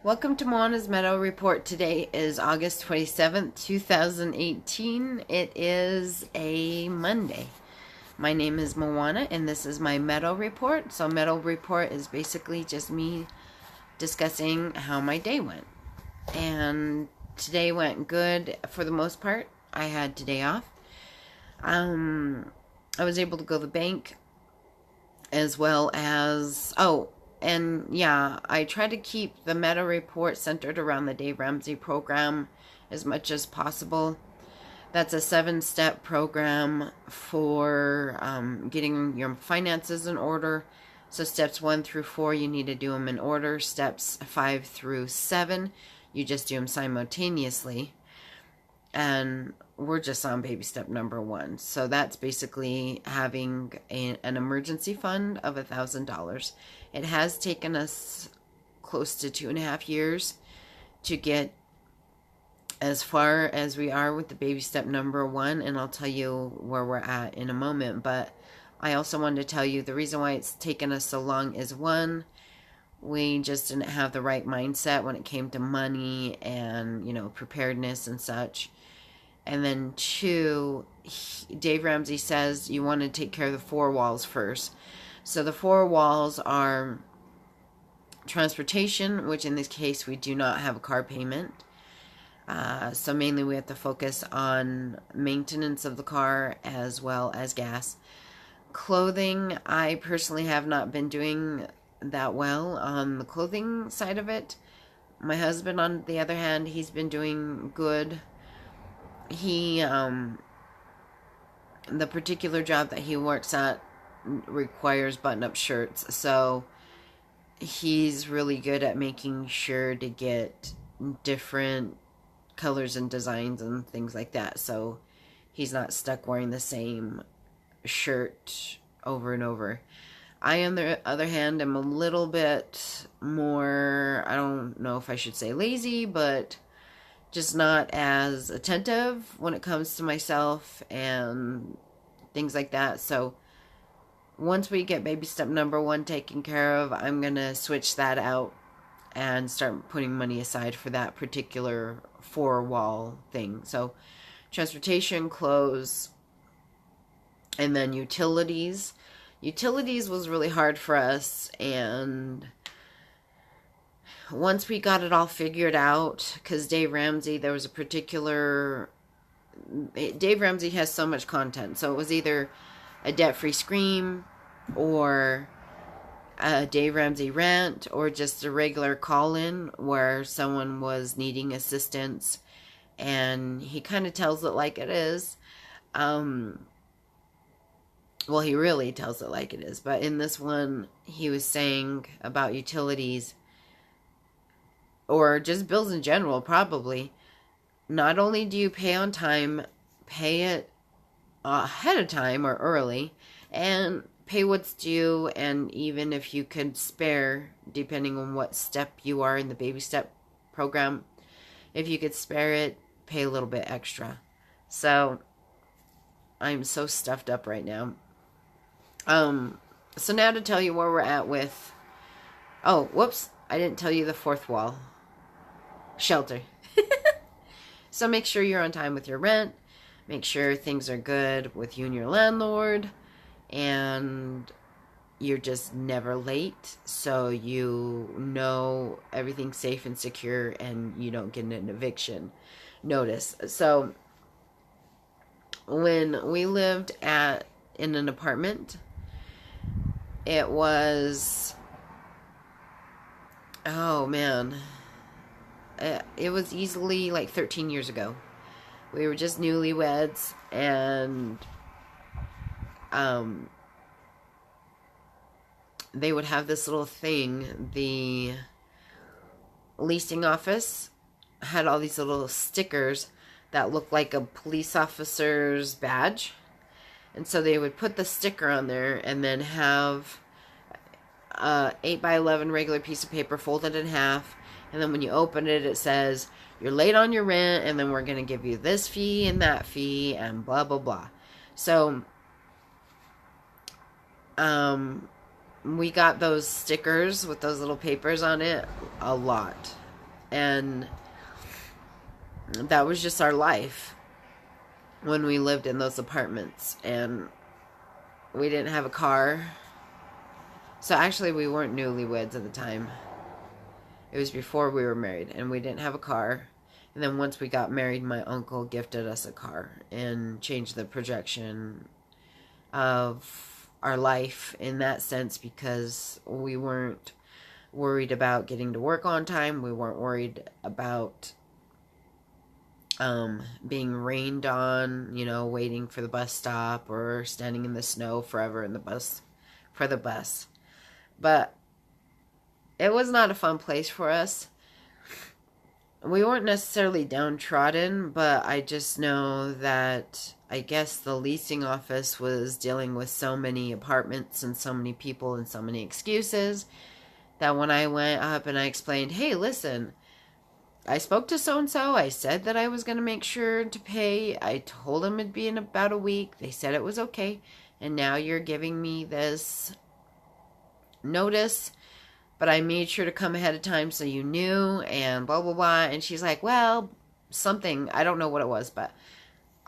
Welcome to Moana's Meadow Report. Today is August 27th, 2018. It is a Monday. My name is Moana and this is my Meadow Report. So Meadow Report is basically just me discussing how my day went. And today went good for the most part. I had today off. I was able to go to the bank as well as, and yeah, I try to keep the Meadow Report centered around the Dave Ramsey program as much as possible. That's a 7-step program for getting your finances in order. So steps 1 through 4, you need to do them in order. Steps 5 through 7, you just do them simultaneously. And we're just on baby step number 1. So that's basically having an emergency fund of $1,000. It has taken us close to 2.5 years to get as far as we are with the baby step number 1, and I'll tell you where we're at in a moment. But I also wanted to tell you the reason why it's taken us so long is, 1, we just didn't have the right mindset when it came to money and, preparedness and such. And then 2, Dave Ramsey says you want to take care of the 4 walls first. So the 4 walls are transportation, which in this case we do not have a car payment. So mainly we have to focus on maintenance of the car as well as gas. Clothing, I personally have not been doing that well on the clothing side of it. My husband, on the other hand, he's been doing good. He, the particular job that he works at requires button-up shirts, so he's really good at making sure to get different colors and designs and things like that, so he's not stuck wearing the same shirt over and over. I, on the other hand, am a little bit more, I don't know if I should say lazy, but just not as attentive when it comes to myself and things like that. So once we get baby step number 1 taken care of, I'm going to switch that out and start putting money aside for that particular 4-wall thing. So transportation, clothes, and then utilities. Utilities was really hard for us, and once we got it all figured out, because Dave Ramsey, there was a particular, Dave Ramsey has so much content, so it was either a debt-free scream, or a Dave Ramsey rant, or just a regular call-in where someone was needing assistance, and he kind of tells it like it is. Well, he really tells it like it is, but in this one, he was saying about utilities, or just bills in general, probably. Not only do you pay on time, pay it ahead of time or early, and pay what's due, and even if you could spare, depending on what step you are in the baby step program, if you could spare it, pay a little bit extra. So I'm so stuffed up right now. So now to tell you where we're at with, whoops, I didn't tell you the 4th wall. Shelter. So make sure you're on time with your rent. Make sure things are good with you and your landlord. And you're just never late. So you know everything's safe and secure and you don't get an eviction notice. So when we lived in an apartment, it was, oh man, it was easily like 13 years ago. We were just newlyweds, and they would have this little thing. The leasing office had all these little stickers that looked like a police officer's badge. And so they would put the sticker on there and then have a 8x11 regular piece of paper folded in half. And then when you open it, it says, you're late on your rent, and then we're going to give you this fee and that fee and blah, blah, blah. So we got those stickers with those little papers on it a lot. And that was just our life when we lived in those apartments. And we didn't have a car. So actually, we weren't newlyweds at the time. It was before we were married, and we didn't have a car. And then once we got married, my uncle gifted us a car and changed the projection of our life in that sense, because we weren't worried about getting to work on time. We weren't worried about being rained on, waiting for the bus stop or standing in the snow forever in the bus for the bus. But it was not a fun place for us. We weren't necessarily downtrodden, but I just know that I guess the leasing office was dealing with so many apartments and so many people and so many excuses that when I went up and I explained, hey, listen, I spoke to so-and-so. I said that I was going to make sure to pay. I told them it'd be in about a week. They said it was okay. And now you're giving me this notice, but I made sure to come ahead of time so you knew, and blah, blah, blah. And she's like, well, something. I don't know what it was, but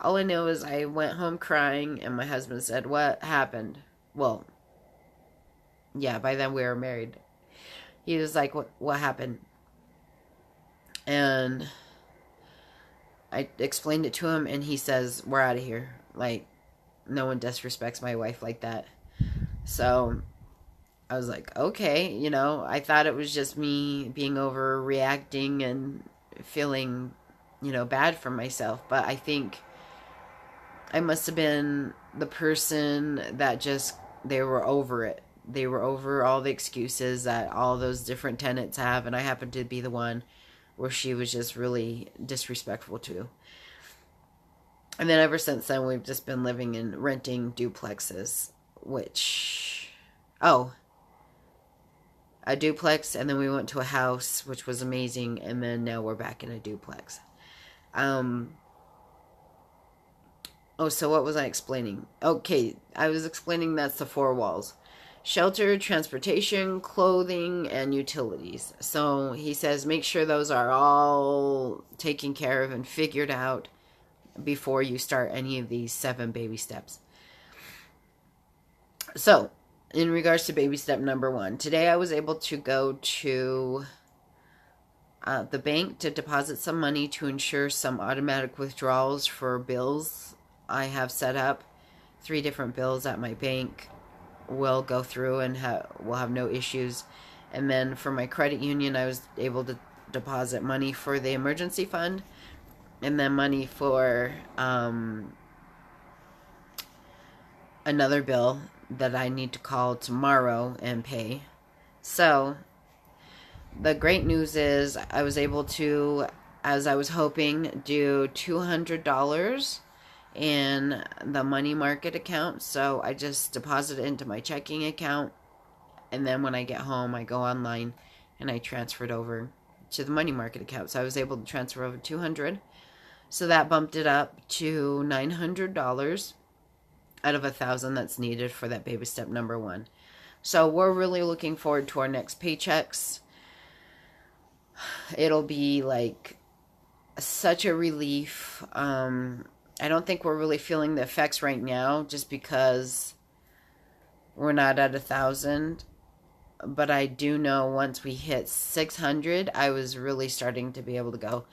all I know is I went home crying, and my husband said, what happened? Well, yeah, by then we were married. He was like, what happened? And I explained it to him, and he says, we're out of here. Like, no one disrespects my wife like that. So I was like, okay, I thought it was just me being overreacting and feeling, bad for myself. But I think I must have been the person that just, they were over it. They were over all the excuses that all those different tenants have. And I happened to be the one where she was just really disrespectful to. And then ever since then, we've just been living in renting duplexes, which, a duplex, and then we went to a house, which was amazing, and then now we're back in a duplex. So what was I explaining? Okay, I was explaining that's the 4 walls. Shelter, transportation, clothing, and utilities. So he says make sure those are all taken care of and figured out before you start any of these 7 baby steps. So, in regards to baby step number 1, today I was able to go to the bank to deposit some money to ensure some automatic withdrawals for bills I have set up. 3 different bills at my bank will go through and will have no issues. And then for my credit union, I was able to deposit money for the emergency fund, and then money for another bill that I need to call tomorrow and pay. So the great news is I was able to, as I was hoping, do $200 in the money market account. So I just deposit it into my checking account, and then when I get home, I go online and I transfer it over to the money market account. So I was able to transfer over $200. So that bumped it up to $900 out of $1,000 that's needed for that baby step number 1. So we're really looking forward to our next paychecks. It'll be like such a relief. I don't think we're really feeling the effects right now just because we're not at 1,000. But I do know once we hit 600, I was really starting to be able to go,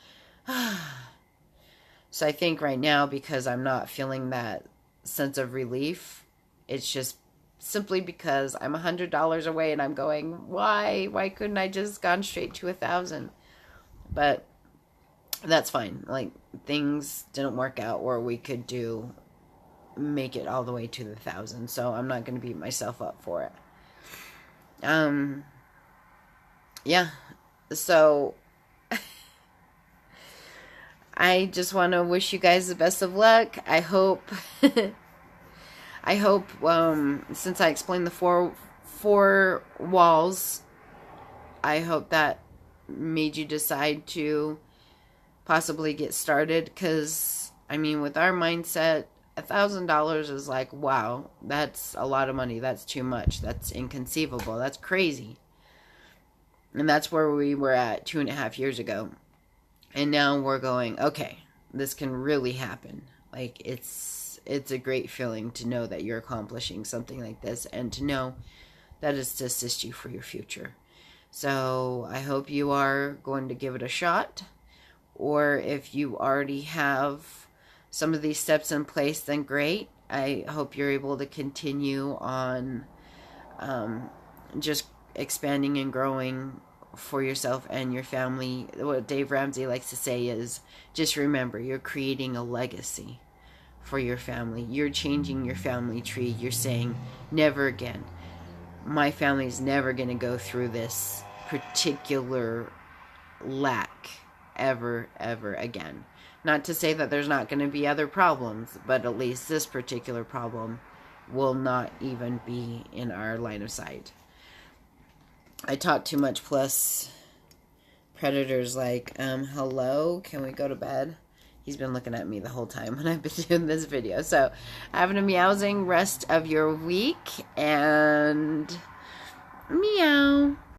So I think right now, because I'm not feeling that sense of relief, it's just simply because I'm $100 away and I'm going, why couldn't I just gone straight to 1,000? But that's fine. Like, things didn't work out where we could make it all the way to the 1,000, so I'm not going to beat myself up for it. Yeah, so I just want to wish you guys the best of luck. I hope since I explained the four walls, I hope that made you decide to possibly get started, because I mean, with our mindset, $1,000 is like, wow, that's a lot of money. That's too much. That's inconceivable. That's crazy. And that's where we were at 2.5 years ago. And now we're going, okay, this can really happen. Like, it's a great feeling to know that you're accomplishing something like this, and to know that it's to assist you for your future. So I hope you are going to give it a shot. Or if you already have some of these steps in place, then great. I hope you're able to continue on just expanding and growing for yourself and your family. What Dave Ramsey likes to say is, just remember, you're creating a legacy for your family. You're changing your family tree. You're saying, never again. My family's never going to go through this particular lack ever again. Not to say that there's not going to be other problems, but at least this particular problem will not even be in our line of sight. I talk too much, plus Predator's like, hello, can we go to bed? He's been looking at me the whole time when I've been doing this video. So, having a meowsing rest of your week, and meow.